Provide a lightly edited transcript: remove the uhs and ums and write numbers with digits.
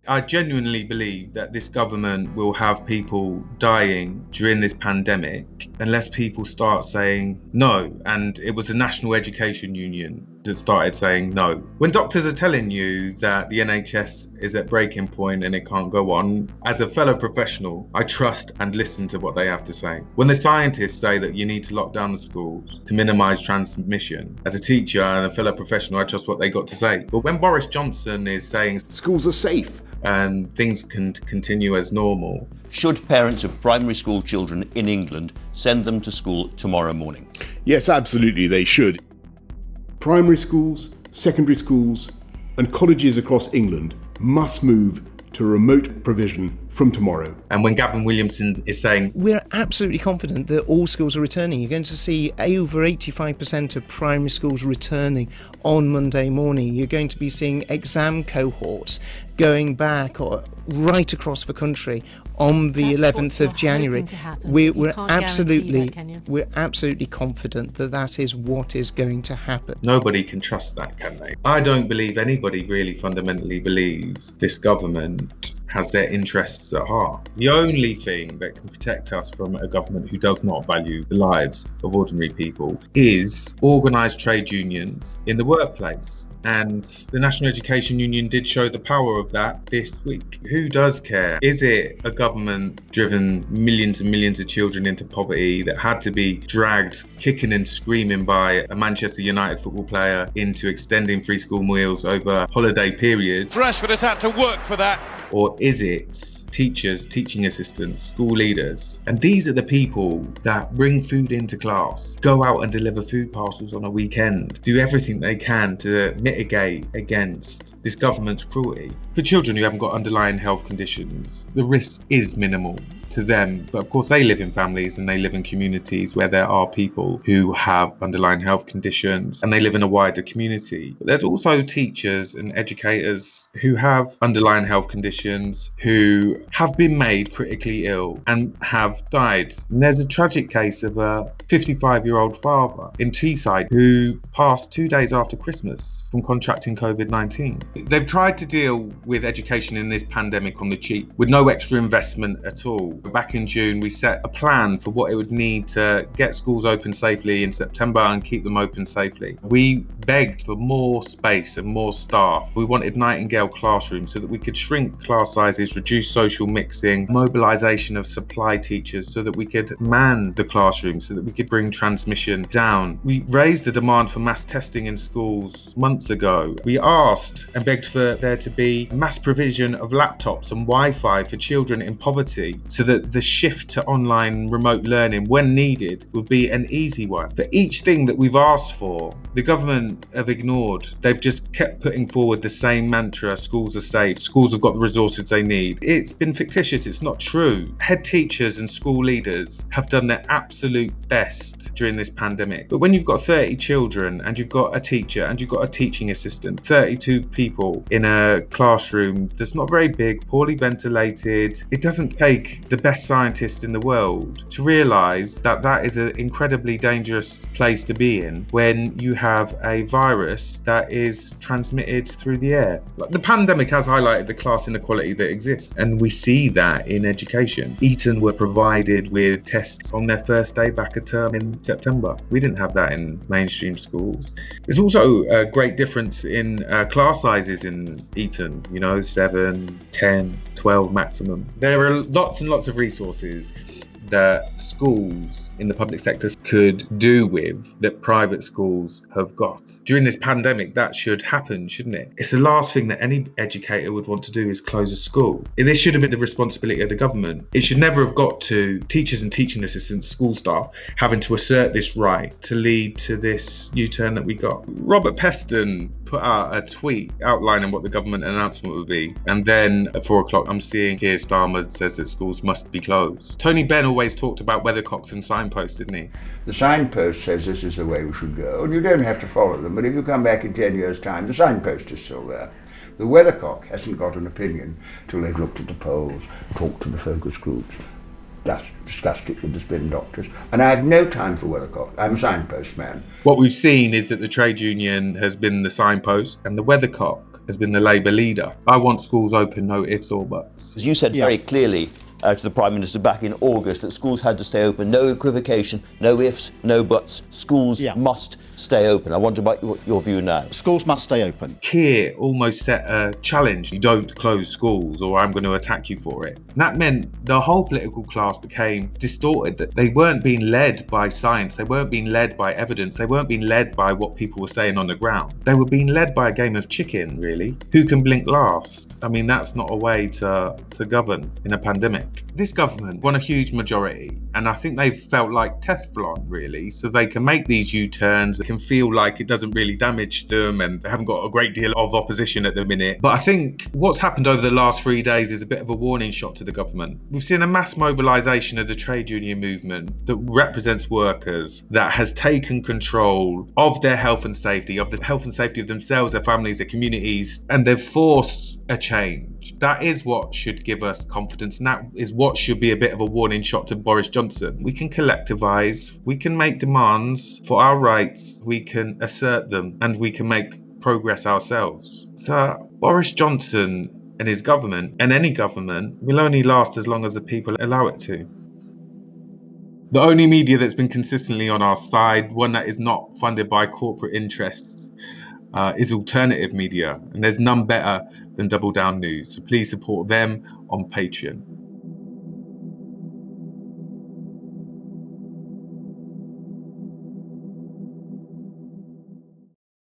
I genuinely believe that this government will have people dying during this pandemic unless people start saying no. And it was the National Education Union that started saying no. When doctors are telling you that the NHS is at breaking point and it can't go on, as a fellow professional, I trust and listen to what they have to say. When the scientists say that you need to lock down the schools to minimise transmission, as a teacher and a fellow professional, I trust what they got to say. But when Boris Johnson is saying schools are safe and things can continue as normal. Should parents of primary school children in England send them to school tomorrow morning? Yes, absolutely they should. Primary schools, secondary schools and colleges across England must move to remote provision from tomorrow. And when Gavin Williamson is saying, we're absolutely confident that all schools are returning. You're going to see over 85% of primary schools returning on Monday morning. You're going to be seeing exam cohorts going back or right across the country on the 11th of January. We're absolutely confident that that is what is going to happen. Nobody can trust that, can they? I don't believe anybody really fundamentally believes this government has their interests at heart. The only thing that can protect us from a government who does not value the lives of ordinary people is organised trade unions in the workplace. And the National Education Union did show the power of that this week. Who does care? Is it a government driven millions and millions of children into poverty that had to be dragged kicking and screaming by a Manchester United football player into extending free school meals over holiday periods? Rashford has had to work for that. Or is it teachers, teaching assistants, school leaders? And these are the people that bring food into class, go out and deliver food parcels on a weekend, do everything they can to mitigate against this government's cruelty. For children who haven't got underlying health conditions, the risk is minimal to them, but of course they live in families and they live in communities where there are people who have underlying health conditions and they live in a wider community. But there's also teachers and educators who have underlying health conditions, who have been made critically ill and have died. And there's a tragic case of a 55-year-old father in Teesside who passed 2 days after Christmas from contracting COVID-19. They've tried to deal with education in this pandemic on the cheap with no extra investment at all. Back in June, we set a plan for what it would need to get schools open safely in September and keep them open safely. We begged for more space and more staff. We wanted Nightingale classrooms so that we could shrink class sizes, reduce social mixing, mobilisation of supply teachers so that we could man the classrooms, so that we could bring transmission down. We raised the demand for mass testing in schools months ago. We asked and begged for there to be mass provision of laptops and Wi-Fi for children in poverty so that the shift to online remote learning when needed would be an easy one. For each thing that we've asked for, the government have ignored. They've just kept putting forward the same mantra: schools are safe, schools have got the resources they need. It's been fictitious, it's not true. Head teachers and school leaders have done their absolute best during this pandemic. But when you've got 30 children and you've got a teacher and you've got a teaching assistant, 32 people in a classroom that's not very big, poorly ventilated, it doesn't take the best scientist in the world to realise that that is an incredibly dangerous place to be in when you have a virus that is transmitted through the air. The pandemic has highlighted the class inequality that exists, and we see that in education. Eton were provided with tests on their first day back at term in September. We didn't have that in mainstream schools. There's also a great difference in class sizes in Eton, 7, 10, 12 maximum. There are lots and lots of resources that schools in the public sector could do with that private schools have got. During this pandemic, that should happen, shouldn't it? It's the last thing that any educator would want to do is close a school. This should have been the responsibility of the government. It should never have got to teachers and teaching assistants, school staff, having to assert this right to lead to this U-turn that we got. Robert Peston put out a tweet outlining what the government announcement would be. And then at 4 o'clock, I'm seeing Keir Starmer says that schools must be closed. Tony Benn always talked about weathercocks and signposts, didn't he? The signpost says this is the way we should go, and you don't have to follow them, but if you come back in 10 years' time, the signpost is still there. The weathercock hasn't got an opinion till they've looked at the polls, talked to the focus groups, discussed it with the spin doctors, and I have no time for weathercock. I'm a signpost man. What we've seen is that the trade union has been the signpost and the weathercock has been the Labour leader. I want schools open, no ifs or buts. As you said very clearly to the Prime Minister back in August that schools had to stay open, no equivocation, no ifs, no buts, schools must stay open. I wonder about your view now. Schools must stay open. Keir almost set a challenge. You don't close schools or I'm going to attack you for it. And that meant the whole political class became distorted, that they weren't being led by science, they weren't being led by evidence, they weren't being led by what people were saying on the ground. They were being led by a game of chicken, really. Who can blink last? I mean, that's not a way to govern in a pandemic. This government won a huge majority, and I think they've felt like Teflon, really, so they can make these U-turns, can feel like it doesn't really damage them, and they haven't got a great deal of opposition at the minute. But I think what's happened over the last 3 days is a bit of a warning shot to the government. We've seen a mass mobilisation of the trade union movement that represents workers, that has taken control of their health and safety, of the health and safety of themselves, their families, their communities, and they've forced a change. That is what should give us confidence, and that is what should be a bit of a warning shot to Boris Johnson. We can collectivise, we can make demands for our rights, we can assert them, and we can make progress ourselves. So Boris Johnson and his government, and any government, will only last as long as the people allow it to. The only media that's been consistently on our side, one that is not funded by corporate interests, is alternative media, and there's none better than Double Down News. So please support them on Patreon.